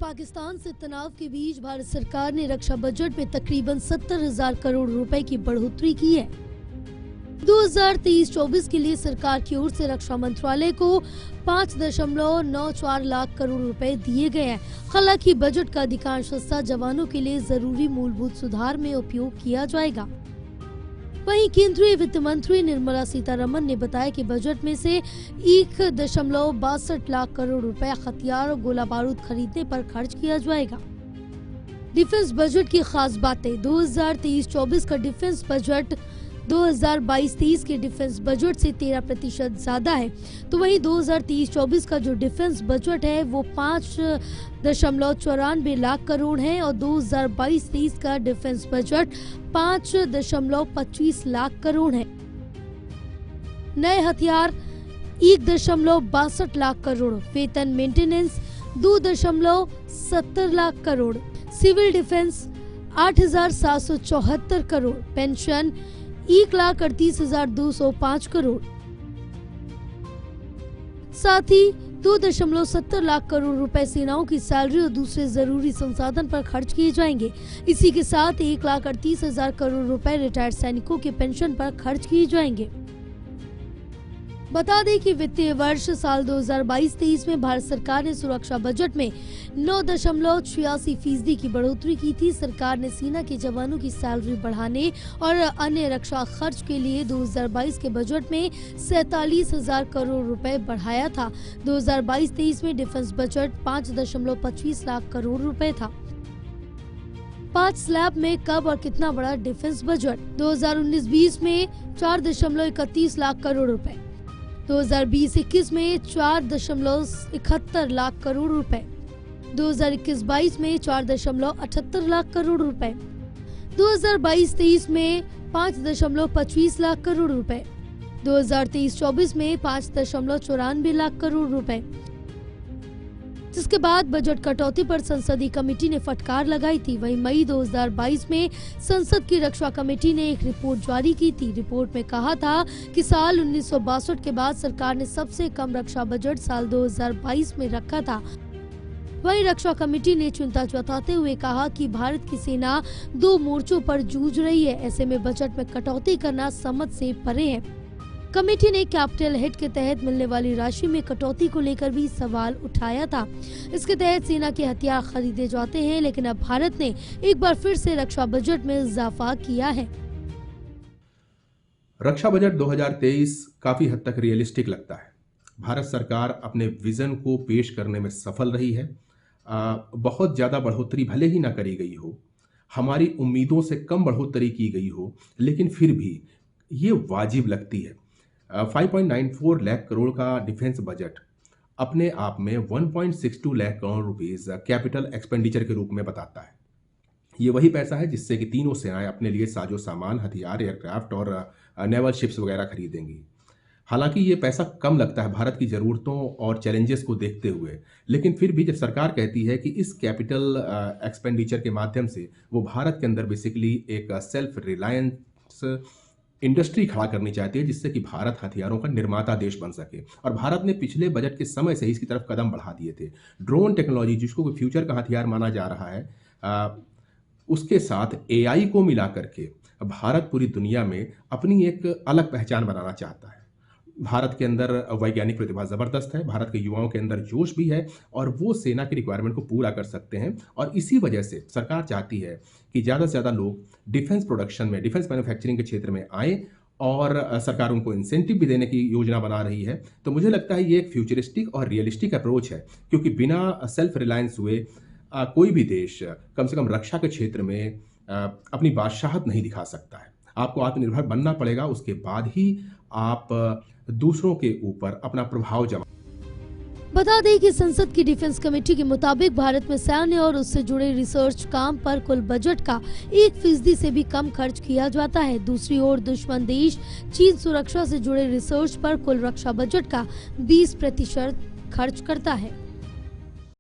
पाकिस्तान से तनाव के बीच भारत सरकार ने रक्षा बजट में तकरीबन 70,000 करोड़ रुपए की बढ़ोतरी की है। 2023-24 के लिए सरकार की ओर से रक्षा मंत्रालय को 5.94 लाख करोड़ रुपए दिए गए हैं। हालांकि बजट का अधिकांश हिस्सा जवानों के लिए जरूरी मूलभूत सुधार में उपयोग किया जाएगा। वहीं केंद्रीय वित्त मंत्री निर्मला सीतारमण ने बताया कि बजट में से 1.62 लाख करोड़ रुपए हथियार और गोला बारूद खरीदने पर खर्च किया जाएगा। डिफेंस बजट की खास बातें। 2023-24 का डिफेंस बजट 2022-23 के डिफेंस बजट से 13% ज्यादा है, तो वहीं 2023-24 का जो डिफेंस बजट है वो 5.94 लाख करोड़ है और 2022-23 का डिफेंस बजट 5.25 लाख करोड़ है। नए हथियार 1.62 लाख करोड़, वेतन maintenance 2.70 lakh crore, civil defence 8,774 crore, pension 1,38,205 crore. साथ ही 2.70 लाख करोड़ रुपए सेनाओं की सैलरी और दूसरे जरूरी संसाधन पर खर्च किए जाएंगे। इसी के साथ 1,38,000 करोड़ रुपए रिटायर्ड सैनिकों के पेंशन पर खर्च किए जाएंगे। बता दें कि वित्तीय वर्ष साल 2022-23 में भारत सरकार ने सुरक्षा बजट में 9.86% की बढ़ोतरी की थी। सरकार ने सेना के जवानों की सैलरी बढ़ाने और अन्य रक्षा खर्च के लिए 2022 के बजट में 47,000 करोड़ रुपए बढ़ाया था। 2022-23 में डिफेंस बजट 5.25 लाख करोड़ रुपए था। 5 स्लैब में कब और कितना बड़ा डिफेंस बजट? 2019-20 में 4.31 लाख करोड़ रुपए, 2020-21 में 4.71 लाख करोड़ रुपए, 2021-22 में 4.78 लाख करोड़ रुपए, 2022-23 में 5.25 लाख करोड़ रुपए, 2023-24 में 5.94 लाख करोड़ रुपए। जिसके बाद बजट कटौती पर संसदीय कमेटी ने फटकार लगाई थी। वहीं मई 2022 में संसद की रक्षा कमेटी ने एक रिपोर्ट जारी की थी। रिपोर्ट में कहा था कि साल 1962 के बाद सरकार ने सबसे कम रक्षा बजट साल 2022 में रखा था। वहीं रक्षा कमेटी ने चिंता जताते हुए कहा कि भारत की सेना 2 मोर्चों पर जूझ रही है। ऐसे में बजट में कटौती करना समझ से परे है। कमेटी ने कैपिटल हिट के तहत मिलने वाली राशि में कटौती को लेकर भी सवाल उठाया था। इसके तहत सेना के हथियार खरीदे जाते हैं, लेकिन अब भारत ने एक बार फिर से रक्षा बजट में इजाफा किया है। रक्षा बजट 2023 काफी हद तक रियलिस्टिक लगता है। भारत सरकार अपने विजन को पेश करने में सफल रही है। बहुत ज्यादा बढ़ोतरी भले ही ना करी गई हो, हमारी उम्मीदों से कम बढ़ोतरी की गई हो, लेकिन फिर भी ये वाजिब लगती है। 5.94 लाख करोड़ का डिफेंस बजट अपने आप में 1.62 lakh crore rupees capital expenditure के रूप में बताता है। ये वही पैसा है जिससे कि तीनों सेनाएं अपने लिए साजो सामान, हथियार, एयरक्राफ्ट और नेवल शिप्स वगैरह खरीदेंगी। हालांकि ये पैसा कम लगता है भारत की ज़रूरतों और चैलेंजेस को देखते हुए, लेकिन फिर भी जब सरकार कहती है कि इस कैपिटल एक्सपेंडिचर के माध्यम से वो भारत के अंदर बेसिकली एक सेल्फ रिलायंस इंडस्ट्री खड़ा करनी चाहती है, जिससे कि भारत हथियारों का निर्माता देश बन सके। और भारत ने पिछले बजट के समय से ही इसकी तरफ कदम बढ़ा दिए थे। ड्रोन टेक्नोलॉजी, जिसको फ्यूचर का हथियार माना जा रहा है, उसके साथ AI को मिला करके भारत पूरी दुनिया में अपनी एक अलग पहचान बनाना चाहता है। भारत के अंदर वैज्ञानिक प्रतिभा ज़बरदस्त है, भारत के युवाओं के अंदर जोश भी है और वो सेना की रिक्वायरमेंट को पूरा कर सकते हैं। और इसी वजह से सरकार चाहती है कि ज़्यादा से ज़्यादा लोग डिफेंस प्रोडक्शन में, डिफेंस मैन्युफैक्चरिंग के क्षेत्र में आए और सरकार उनको इंसेंटिव भी देने की योजना बना रही है। तो मुझे लगता है ये एक फ्यूचरिस्टिक और रियलिस्टिक अप्रोच है, क्योंकि बिना सेल्फ रिलायंस हुए कोई भी देश कम से कम रक्षा के क्षेत्र में अपनी बादशाहत नहीं दिखा सकता है। आपको आत्मनिर्भर बनना पड़ेगा, उसके बाद ही आप दूसरों के ऊपर अपना प्रभाव जमा। बता दें कि संसद की डिफेंस कमेटी के मुताबिक भारत में सैन्य और उससे जुड़े रिसर्च काम पर कुल बजट का 1% से भी कम खर्च किया जाता है। दूसरी ओर दुश्मन देश चीन सुरक्षा से जुड़े रिसर्च पर कुल रक्षा बजट का 20% खर्च करता है।